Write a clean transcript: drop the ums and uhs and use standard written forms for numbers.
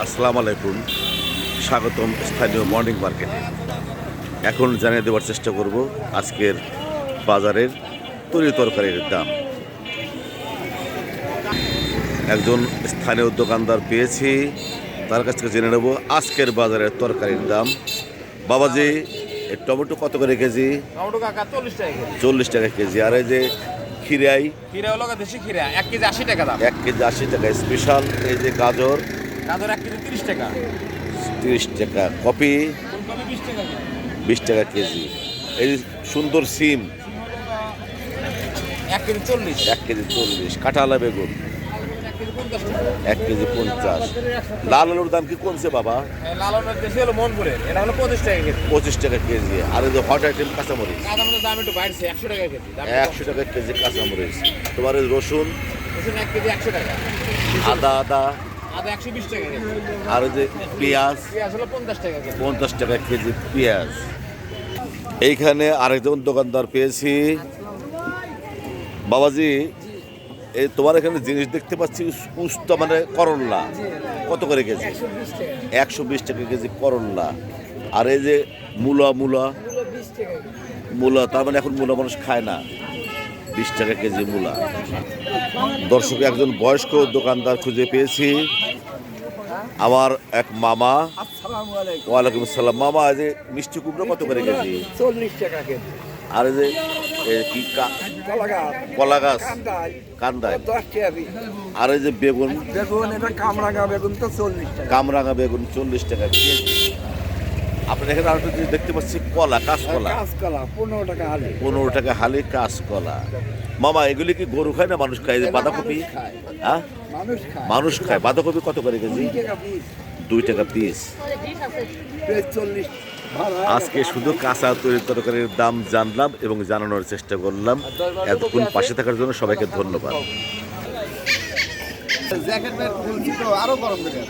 আসসালামু আলাইকুম, স্বাগতম স্থানীয় মর্নিং মার্কেটে। এখন জানিয়ে দেওয়ার চেষ্টা করব আজকের বাজারের তরকারির দাম। একজন স্থানীয় দোকানদার পেয়েছি, তার কাছ থেকে জেনে নেব আজকের বাজারের তরকারির দাম। বাবাজি, এই টমেটো কত করে কেজি? টমেটো কাকা 40 টাকা কেজি। 40 টাকা কেজি। আর এই যে খিরাই? খিরা হলো দেশি খিরা 1 কেজি 80 টাকা দাম। 1 কেজি 80 টাকা। স্পেশাল এই যে গাজর? গাজর 1 কেজি 30 টাকা। 30 টাকা। কপি? ফুলকপি 20 টাকা কেজি। 20 টাকা কেজি। এই যে সুন্দর সিম? 1 কেজি 40। 1 কেজি 40। কাঁঠালা বেগুন? 1 কেজি 50 টাকা। 1 কেজি 50। লাল আলুর দাম কি কমছে বাবা? লাল আলুর দেশি হলো মনপুরের, এটা হলো 25 টাকা কেজি। 25 টাকা কেজি। আর এই যে হট আইটেম কাঁচামরিচ? কাঁচামরিচের দাম একটু বাড়ছে, 100 টাকা কেজি। 100 টাকা কেজি কাঁচামরিচ। তোমার এই রসুন? রসুন 1 কেজি 100 টাকা। আদা? আদা 120 টাকা কেজি। আর এই যে পেঁয়াজ? পেঁয়াজ হলো 50 টাকা কেজি। 50 টাকা কেজি পেঁয়াজ। এইখানে আরেকজন দোকানদার পেয়েছি। বাবাজি, এই তোমার এখানে জিনিস দেখতে পাচ্ছি, উস্তা মানে করল্লা, কত করে কেজি? 120 টাকা কেজি করল্লা। আর এই যে মূলা? মূলা তার মানে এখন মূলা মানুষ খায় না, 20 টাকা কেজি মূলা। দর্শক, একজন বয়স্ক দোকানদার খুঁজে পেয়েছি, আমার এক মামা। ওয়ালাইকুম আসসালাম। মামা, এই যে মিষ্টি কুমড়ো কত করে কেজি? 40 টাকা কেজি। আর এই যে কি কলা গাছ? কান্দায়। 10 টাকা পিস। আর এই যে বেগুন? বেগুন এটা কামরাঙা বেগুন তো 40 টাকা। কামরাঙা বেগুন 40 টাকা কেজি। আপনার এখানে আর একটা জিনিস দেখতে পাচ্ছি, কলা, কাঁচকলা। কাঁচকলা 15 টাকা হালি। 15 টাকা হালি কাঁচকলা। মামা, এগুলি কি গরু খায় না মানুষ খায়? এই যে বাঁধাকপি? হ্যাঁ, মানুষ খায়। বাঁধাকপি কত করে কেজি? 2 টাকা পিস। 2 টাকা পিস। 40। আজকে শুধু কাঁচা তরকারির দাম জানলাম এবং জানানোর চেষ্টা করলাম। এতক্ষণ পাশে থাকার জন্য সবাইকে ধন্যবাদ। জ্যাকেট খুলছি তো আরো গরম লাগে।